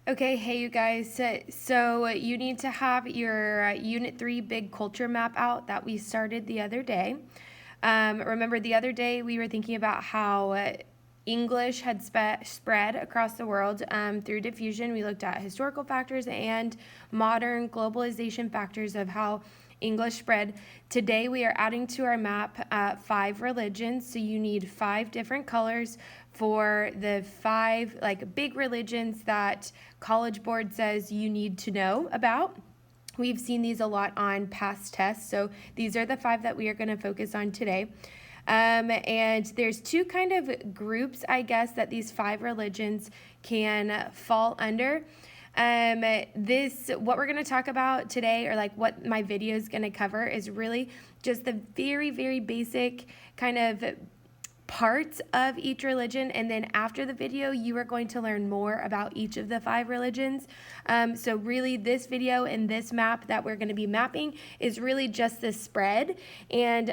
Okay, hey you guys. So you need to have your Unit 3 big culture map out that we started the other day. Remember, the other day we were thinking about how English had spread across the world through diffusion. We looked at historical factors and modern globalization factors of how English spread. Today we are adding to our map 5 religions, so you need 5 different colors for the 5 big religions that College Board says you need to know about. We've seen these a lot on past tests, so these are the 5 that we are going to focus on today. And there's 2 kind of groups, I guess, that these 5 religions can fall under. What we're going to talk about today, or what my video is going to cover, is really just the very, very basic kind of parts of each religion, and then after the video you are going to learn more about each of the 5 religions. So really this video and this map that we're going to be mapping is really just the spread and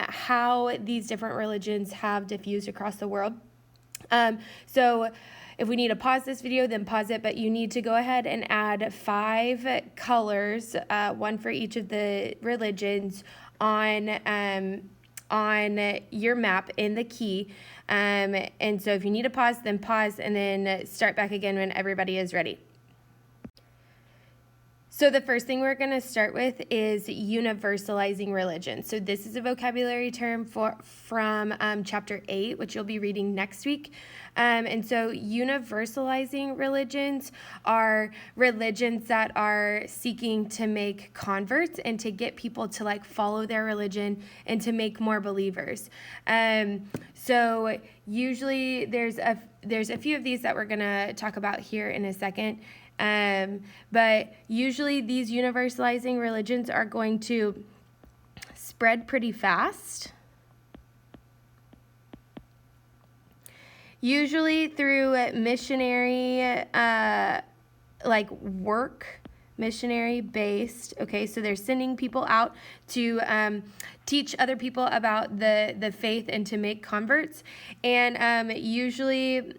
how these different religions have diffused across the world. So if we need to pause this video, then pause it, but you need to go ahead and add 5 colors, 1 for each of the religions on your map in the key. And so if you need to pause, then pause, and then start back again when everybody is ready. So the first thing we're going to start with is universalizing religion. So this is a vocabulary term from chapter 8, which you'll be reading next week. And so universalizing religions are religions that are seeking to make converts and to get people to follow their religion and to make more believers. So usually there's a few of these that we're going to talk about here in a second. But usually these universalizing religions are going to spread pretty fast. Usually through missionary, work, missionary based. Okay, so they're sending people out to teach other people about the faith and to make converts. And usually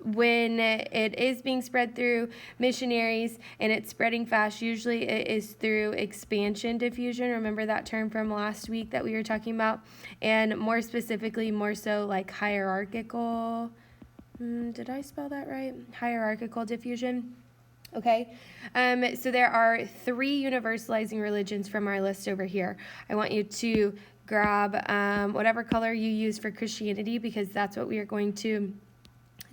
when it is being spread through missionaries and it's spreading fast, usually it is through expansion diffusion. Remember that term from last week that we were talking about? And more specifically, more so hierarchical. Did I spell that right? Hierarchical diffusion. Okay, so there are 3 universalizing religions from our list over here. I want you to grab whatever color you use for Christianity, because that's what we are going to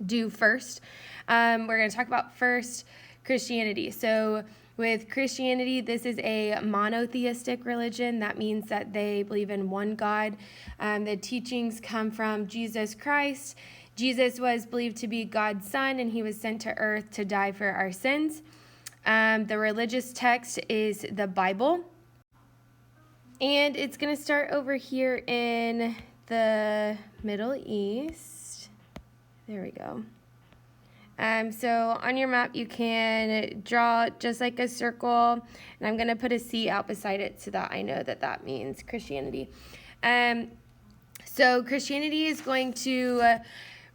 do first. We're going to talk about first Christianity. So with Christianity, this is a monotheistic religion. That means that they believe in one God. The teachings come from Jesus Christ. Jesus was believed to be God's son, and he was sent to earth to die for our sins. The religious text is the Bible. And it's going to start over here in the Middle East. There we go. So on your map, you can draw just like a circle, and I'm going to put a C out beside it so that I know that that means Christianity. So Christianity is going to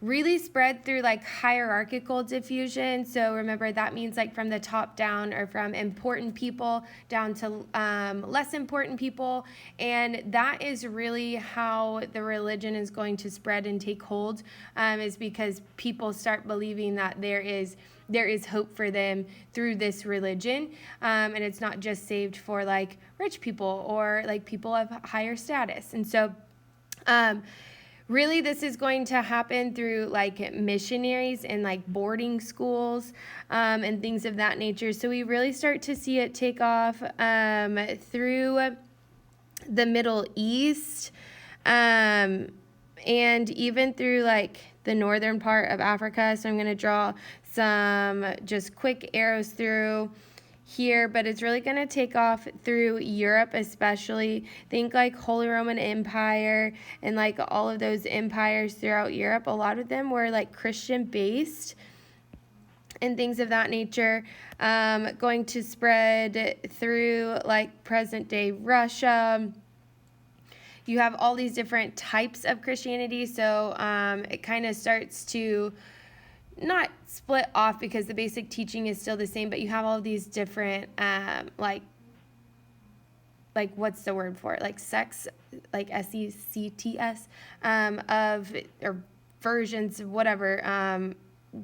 really spread through hierarchical diffusion. So remember, that means from the top down, or from important people down to less important people. And that is really how the religion is going to spread and take hold, is because people start believing that there is hope for them through this religion. And it's not just saved for rich people or people of higher status. And so really, this is going to happen through missionaries and boarding schools and things of that nature. So we really start to see it take off through the Middle East, and even through the northern part of Africa. So I'm going to draw some just quick arrows through here, but it's really going to take off through Europe, especially. Think Holy Roman Empire and all of those empires throughout Europe. A lot of them were Christian based and things of that nature. Going to spread through present day Russia. You have all these different types of Christianity, so it kind of starts to not split off because the basic teaching is still the same, but you have all of these different like what's the word for it? Like sects, like sects, of, or versions, whatever,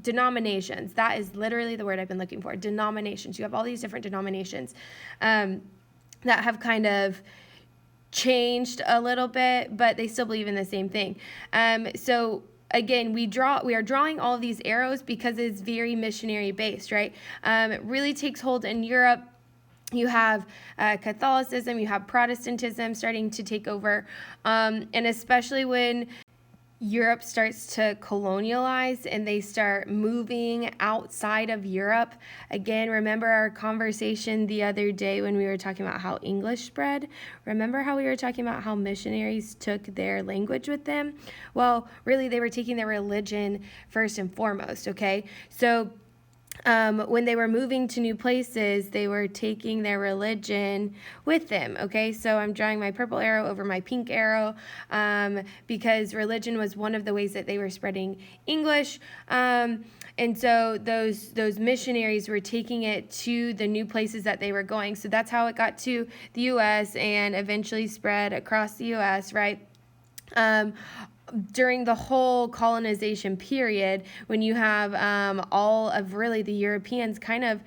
denominations. That is literally the word I've been looking for. Denominations. You have all these different denominations that have kind of changed a little bit, but they still believe in the same thing. So again, we are drawing all of these arrows because it's very missionary based, right? It really takes hold in Europe. You have Catholicism, you have Protestantism starting to take over, and especially when Europe starts to colonialize and they start moving outside of Europe. Again, remember our conversation the other day when we were talking about how English spread? Remember how we were talking about how missionaries took their language with them? Well, really, they were taking their religion first and foremost, okay? So when they were moving to new places, they were taking their religion with them, okay? So I'm drawing my purple arrow over my pink arrow because religion was one of the ways that they were spreading English. And so those missionaries were taking it to the new places that they were going. So that's how it got to the U.S. and eventually spread across the U.S., right? During the whole colonization period, when you have all of really the Europeans kind of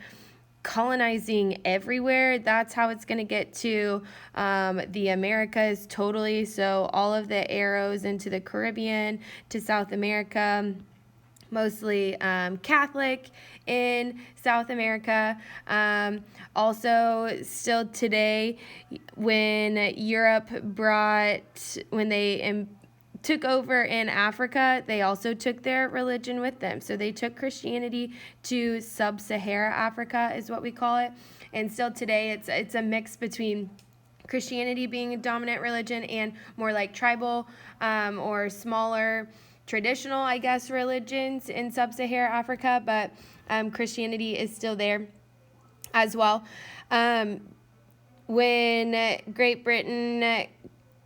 colonizing everywhere, that's how it's going to get to the Americas totally. So all of the arrows into the Caribbean, to South America, mostly Catholic in South America. Also, still today, when they took over in Africa, they also took their religion with them. So they took Christianity to sub-Sahara Africa, is what we call it. And still today, it's a mix between Christianity being a dominant religion and more like tribal or smaller traditional, I guess, religions in sub-Sahara Africa. But Christianity is still there as well. When Great Britain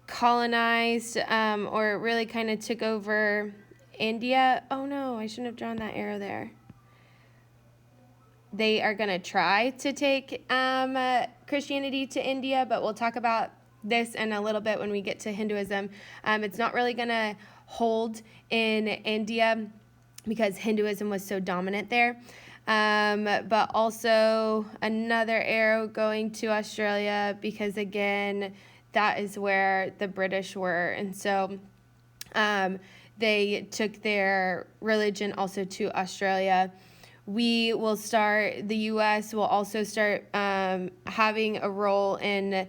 colonized or really kind of took over India. Oh no, I shouldn't have drawn that arrow there. They are going to try to take Christianity to India, but we'll talk about this in a little bit when we get to Hinduism. It's not really going to hold in India because Hinduism was so dominant there. But also another arrow going to Australia because, again, that is where the British were. And so they took their religion also to Australia. The U.S. will also start having a role in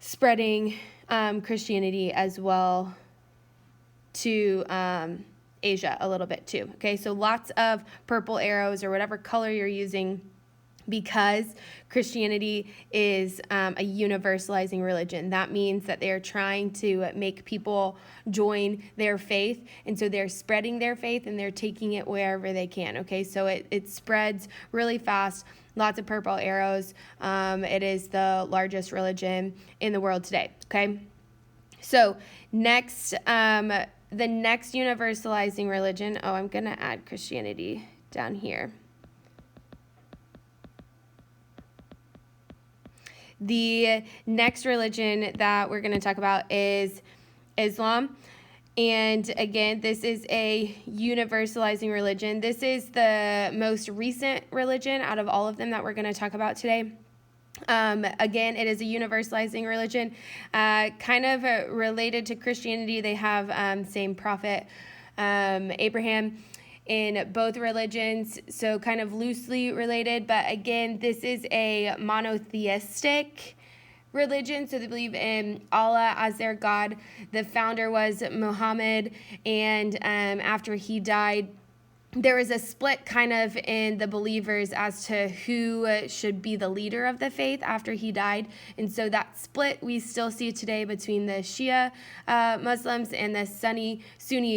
spreading Christianity as well to Asia a little bit too. Okay, so lots of purple arrows or whatever color you're using, because Christianity is a universalizing religion. That means that they're trying to make people join their faith, and so they're spreading their faith and they're taking it wherever they can, okay? So it spreads really fast, lots of purple arrows. It is the largest religion in the world today, okay? So next, the next universalizing religion, I'm going to add Christianity down here. The next religion that we're going to talk about is Islam. And again, this is a universalizing religion. This is the most recent religion out of all of them that we're going to talk about today. Again, it is a universalizing religion, kind of related to Christianity. They have same prophet, Abraham, in both religions, so kind of loosely related. But again, this is a monotheistic religion, so they believe in Allah as their God. The founder was Muhammad, and after he died, there was a split kind of in the believers as to who should be the leader of the faith after he died. And so that split we still see today between the Shia Muslims and the Sunni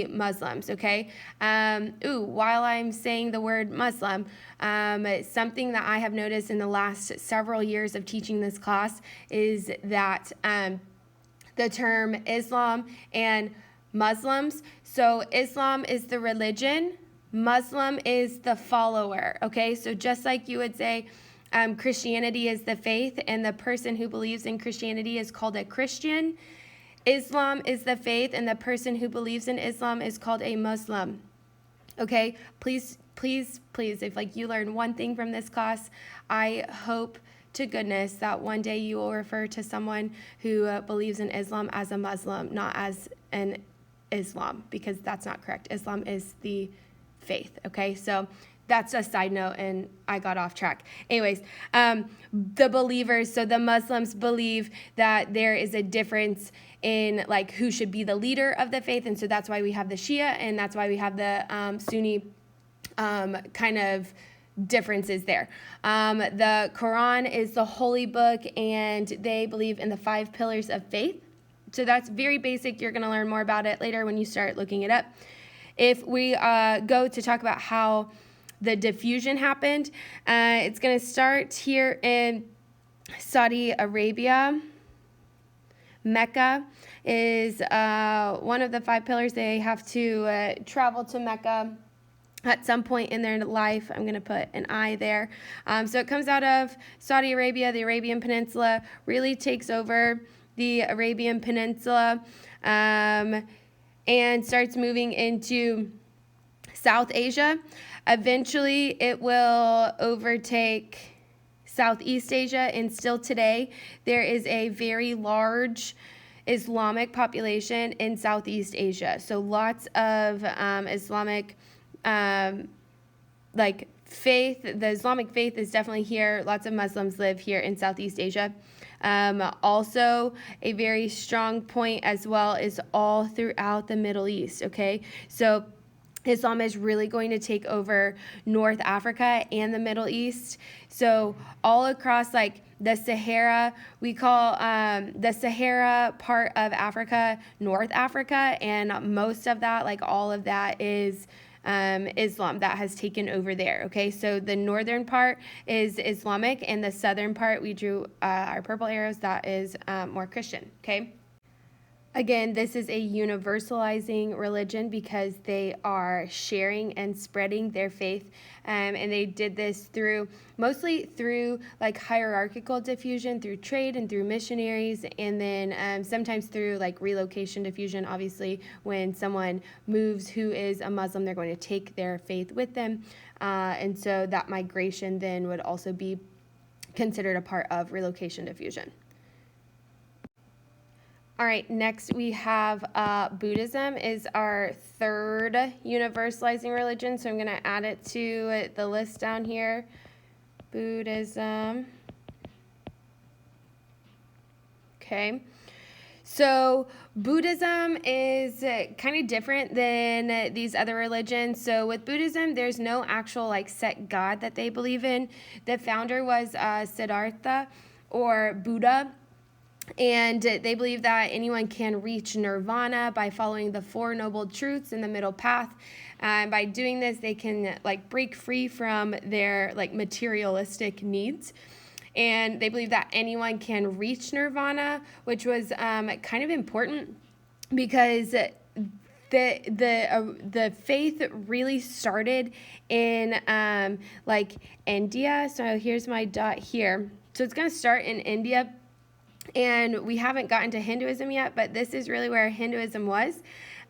Muslims, okay? While I'm saying the word Muslim, something that I have noticed in the last several years of teaching this class is that the term Islam and Muslims, so Islam is the religion, Muslim is the follower, okay? So just like you would say Christianity is the faith, and the person who believes in Christianity is called a Christian, Islam is the faith, and the person who believes in Islam is called a Muslim. Okay, please, if like you learn one thing from this class, I hope to goodness that one day you will refer to someone who believes in Islam as a Muslim, not as an Islam, because that's not correct. Islam is the faith, okay? So that's a side note, and I got off track. Anyways, the believers, so the Muslims believe that there is a difference in like who should be the leader of the faith, and so that's why we have the Shia, and that's why we have the Sunni kind of differences there. The Quran is the holy book, and they believe in the 5 pillars of faith. So that's very basic. You're going to learn more about it later when you start looking it up. If we go to talk about how the diffusion happened, it's going to start here in Saudi Arabia. Mecca is one of the 5 pillars. They have to travel to Mecca at some point in their life. I'm going to put an I there. So it comes out of Saudi Arabia. The Arabian Peninsula really takes over the Arabian Peninsula and starts moving into South Asia. Eventually, it will overtake Southeast Asia, and still today, there is a very large Islamic population in Southeast Asia. So lots of Islamic like faith. The Islamic faith is definitely here. Lots of Muslims live here in Southeast Asia. Also, a very strong point as well is all throughout the Middle East, okay? So Islam is really going to take over North Africa and the Middle East. So all across like the Sahara, we call the Sahara part of Africa North Africa, and most of that, like all of that, is Islam that has taken over there. Okay, so the northern part is Islamic, and the southern part, we drew our purple arrows, that is more Christian. Okay. Again, this is a universalizing religion because they are sharing and spreading their faith, and they did this mostly through like hierarchical diffusion, through trade and through missionaries, and then sometimes through like relocation diffusion. Obviously, when someone moves who is a Muslim, they're going to take their faith with them, and so that migration then would also be considered a part of relocation diffusion. All right, next we have Buddhism is our third universalizing religion, so I'm going to add it to the list down here. Buddhism. Okay, so Buddhism is kind of different than these other religions. So with Buddhism, there's no actual like set God that they believe in. The founder was Siddhartha, or Buddha. And they believe that anyone can reach nirvana by following the 4 noble truths in the middle path. By doing this, they can like break free from their like materialistic needs. And they believe that anyone can reach nirvana, which was kind of important because the faith really started in like India. So here's my dot here. So it's going to start in India. And we haven't gotten to Hinduism yet, but this is really where Hinduism was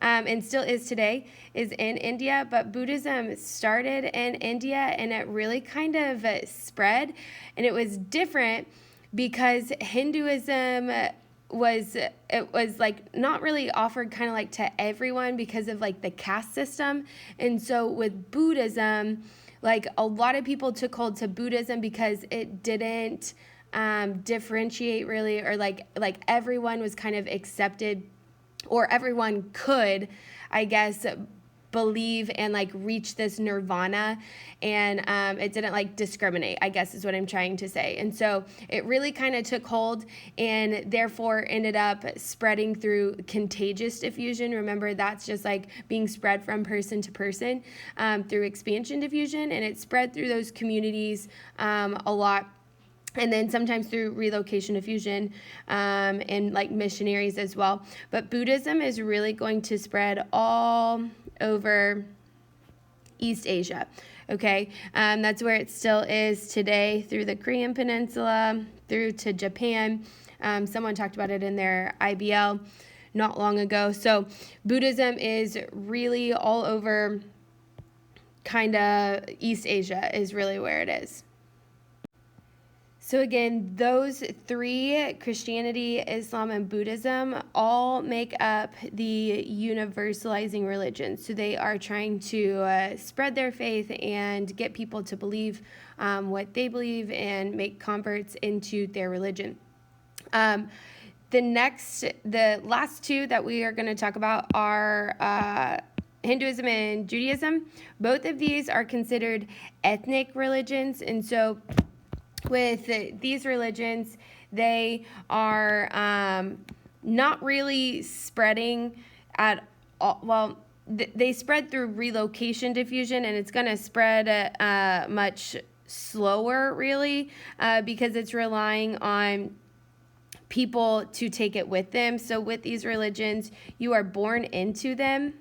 and still is today, is in India. But Buddhism started in India, and it really kind of spread. And it was different because Hinduism was like not really offered kind of like to everyone because of like the caste system. And so with Buddhism, like a lot of people took hold to Buddhism because it didn't differentiate really, or like everyone was kind of accepted, or everyone could, I guess, believe and like reach this nirvana, and it didn't like discriminate, I guess is what I'm trying to say. And so it really kind of took hold, and therefore ended up spreading through contagious diffusion. Remember, that's just like being spread from person to person through expansion diffusion, and it spread through those communities a lot. And then sometimes through relocation diffusion and like missionaries as well. But Buddhism is really going to spread all over East Asia. Okay, that's where it still is today, through the Korean Peninsula, through to Japan. Someone talked about it in their IBL not long ago. So Buddhism is really all over, kind of East Asia is really where it is. So again, those three, Christianity, Islam, and Buddhism, all make up the universalizing religion. So they are trying to spread their faith and get people to believe what they believe and make converts into their religion. The last two that we are going to talk about are Hinduism and Judaism. Both of these are considered ethnic religions, and so with these religions, they are not really spreading at all. Well, they spread through relocation diffusion, and it's going to spread much slower, really, because it's relying on people to take it with them. So with these religions, you are born into them.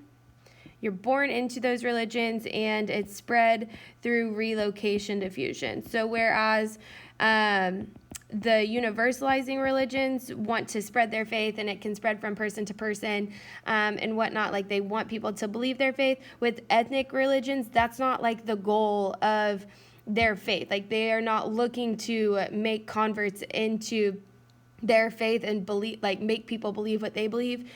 You're born into those religions, and it's spread through relocation diffusion. So whereas the universalizing religions want to spread their faith, and it can spread from person to person and whatnot, like they want people to believe their faith. With ethnic religions, that's not like the goal of their faith. Like they are not looking to make converts into their faith and believe, like make people believe what they believe.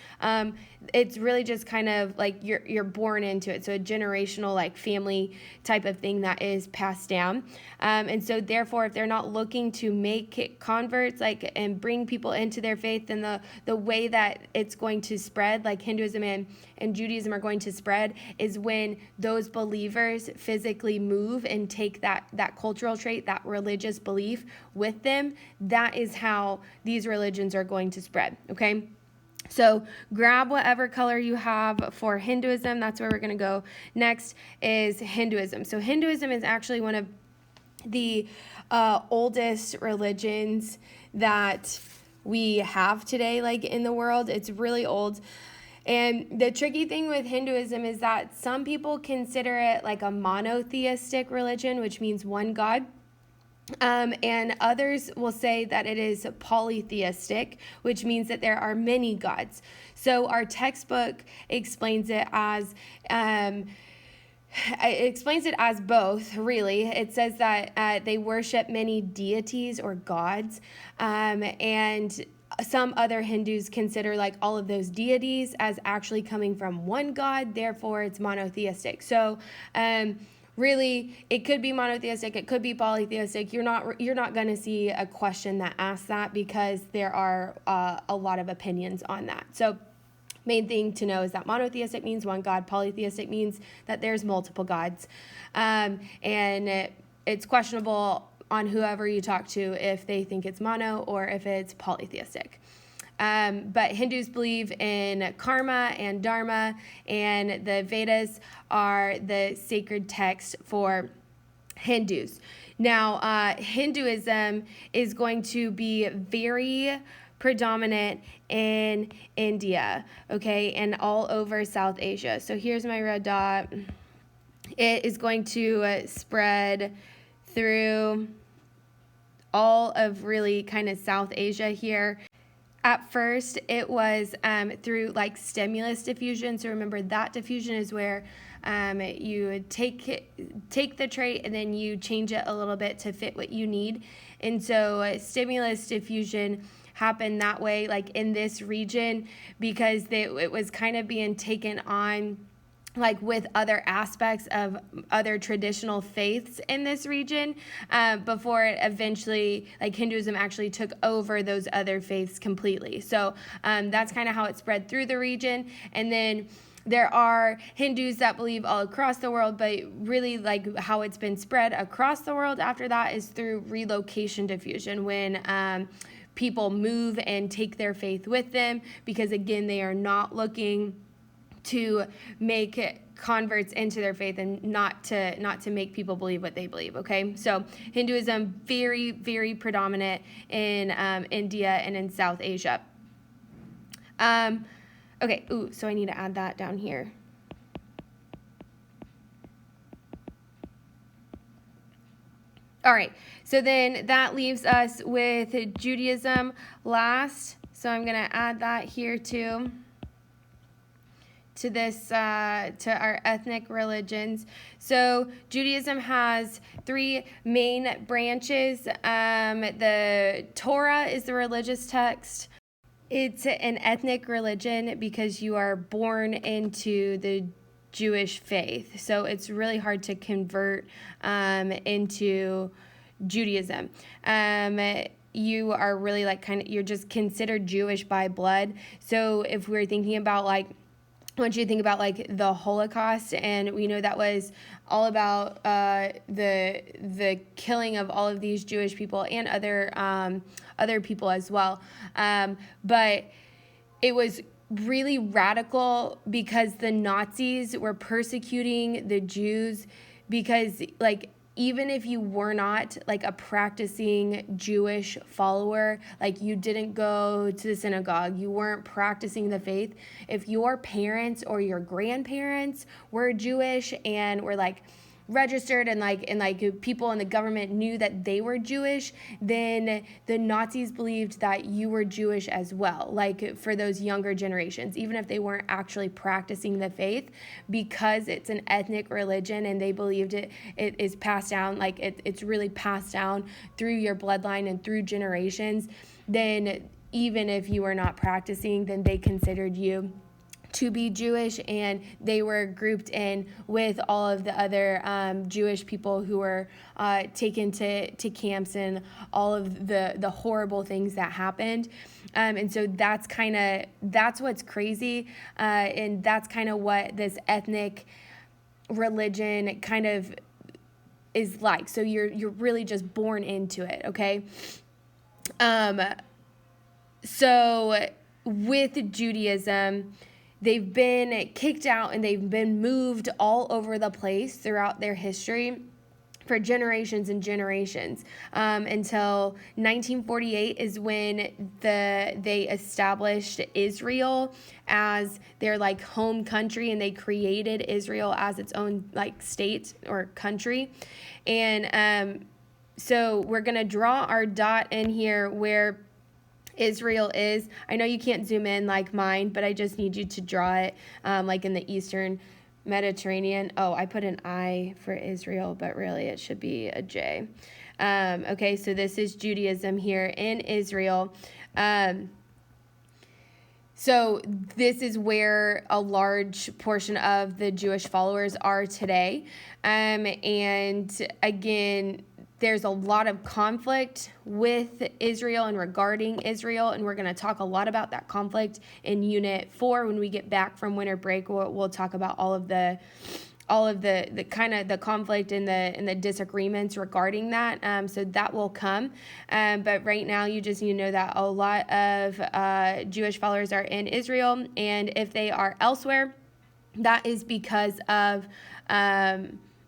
It's really just kind of like you're born into it. So a generational, like family type of thing that is passed down. And so therefore, if they're not looking to make converts, like, and bring people into their faith, then the way that it's going to spread, like Hinduism and Judaism are going to spread, is when those believers physically move and take that cultural trait, that religious belief with them. That is how these religions are going to spread. Okay. So grab whatever color you have for Hinduism. That's where we're going to go. Next is Hinduism. So Hinduism is actually one of the oldest religions that we have today, like in the world. It's really old. And the tricky thing with Hinduism is that some people consider it like a monotheistic religion, which means one God. And others will say that it is polytheistic, which means that there are many gods. So our textbook explains it as both, really. It says that they worship many deities or gods, and some other Hindus consider like all of those deities as actually coming from one God, therefore it's monotheistic. So really, it could be monotheistic, it could be polytheistic. You're not going to see a question that asks that, because there are a lot of opinions on that. So main thing to know is that monotheistic means one God, polytheistic means that there's multiple gods, and it's questionable on whoever you talk to if they think it's mono or if it's polytheistic. But Hindus believe in karma and dharma, and the Vedas are the sacred text for Hindus. Now, Hinduism is going to be very predominant in India, okay, and all over South Asia. So here's my red dot. It is going to spread through all of really kind of South Asia here. At first, it was through like stimulus diffusion. So remember, that diffusion is where you would take the trait and then you change it a little bit to fit what you need. And so stimulus diffusion happened that way, like in this region, because it was kind of being taken on like with other aspects of other traditional faiths in this region, before it eventually, like Hinduism actually took over those other faiths completely. So that's kind of how it spread through the region. And then there are Hindus that believe all across the world, but really like how it's been spread across the world after that is through relocation diffusion, when people move and take their faith with them, because again, they are not looking to make converts into their faith and not to make people believe what they believe. Okay, so Hinduism very, very predominant in India and in South Asia. Okay, so I need to add that down here. All right, so then that leaves us with Judaism last. So I'm going to add that here too, to this, to our ethnic religions. So Judaism has three main branches. The Torah is the religious text. It's an ethnic religion because you are born into the Jewish faith. So it's really hard to convert into Judaism. You are really like you're just considered Jewish by blood. So if we're thinking about like, I want you to think about like the Holocaust, and we know that was all about the killing of all of these Jewish people and other people as well. But it was really radical because the Nazis were persecuting the Jews, because like, even if you were not like a practicing Jewish follower, like you didn't go to the synagogue, you weren't practicing the faith, if your parents or your grandparents were Jewish and were like registered and like people in the government knew that they were Jewish, then the Nazis believed that you were Jewish as well, like for those younger generations, even if they weren't actually practicing the faith, because it's an ethnic religion and they believed it is passed down, like it's really passed down through your bloodline and through generations. Then even if you were not practicing, then they considered you to be Jewish, and they were grouped in with all of the other Jewish people who were taken to camps and all of the horrible things that happened. And so that's what's crazy, and that's kind of what this ethnic religion kind of is like. So you're really just born into it, okay? So with Judaism, they've been kicked out and they've been moved all over the place throughout their history for generations and generations, until 1948 is when they established Israel as their like home country, and they created Israel as its own like state or country. And so we're gonna draw our dot in here where Israel is. I know you can't zoom in like mine, but I just need you to draw it like in the Eastern Mediterranean. Oh, I put an I for Israel, but really it should be a J. Okay, so this is Judaism here in Israel. So this is where a large portion of the Jewish followers are today. And again, there's a lot of conflict with Israel and regarding Israel, and we're going to talk a lot about that conflict in Unit 4 when we get back from winter break. We'll talk about all of the kind of the conflict and the disagreements regarding that. So that will come. But right now, you just need to know that a lot of Jewish followers are in Israel, and if they are elsewhere, that is because of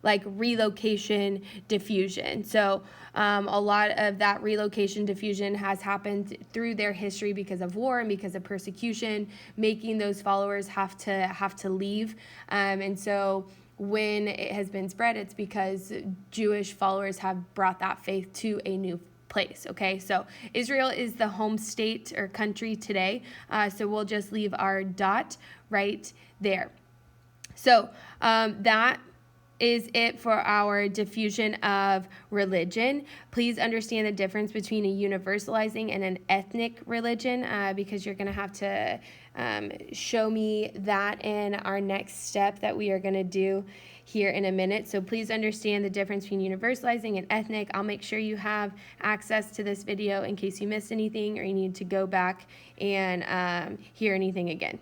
like relocation diffusion. So a lot of that relocation diffusion has happened through their history because of war and because of persecution, making those followers have to leave. And so when it has been spread, it's because Jewish followers have brought that faith to a new place. Okay, so Israel is the home state or country today. So we'll just leave our dot right there. So that is it for our diffusion of religion. Please understand the difference between a universalizing and an ethnic religion, because you're going to have to show me that in our next step that we are going to do here in a minute. So please understand the difference between universalizing and ethnic. I'll make sure you have access to this video in case you missed anything or you need to go back and hear anything again.